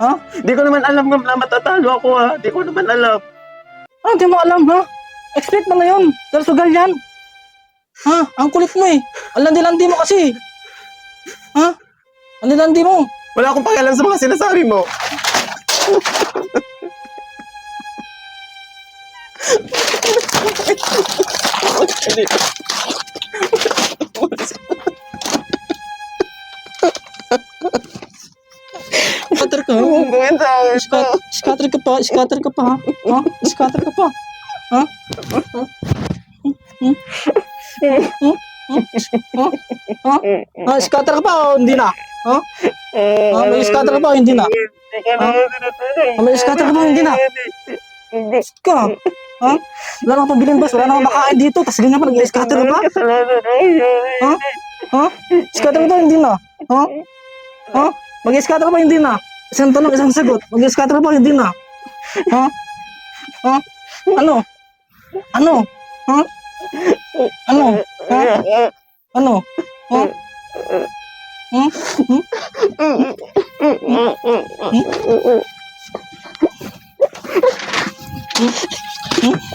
Ha? Di ko naman alam na matatalo ako ha. Di ko naman alam. Ah, di mo alam, ha? Expect mo na yun. Dahil sugal yan. Ha? Ang kulit mo eh. Ang landi-landi mo kasi. Ha? Ang landi mo. Wala akong pakialam sa mga sinasabi mo. Scatter ka, ha? Gawin sa akin to. Scatter ka pa, scatter ka pa, ha? Ha? Scatter ka pa. Ha? Ha? Ha? Scatter ka pa o hindi na? Ha? Ha? May scatter ka pa o hindi na? Ha? May scatter ka pa o hindi na? Ka? Ha? Wala na akong pabiling boss, wala na akong makain dito, tapos ganyan pa, nag-scatter ka pa? Ha? Ha? Scatter ka pa o hindi na? Ha? Ha? Mag-scatter ka pa o hindi na? Isang tanong, isang sagot. Mag-scatter ka pa o hindi na? Ha? Ha? Ano? Ano? Ha? Ano? Ha? Ano? Ha? Hmm? Hmm? Hmm?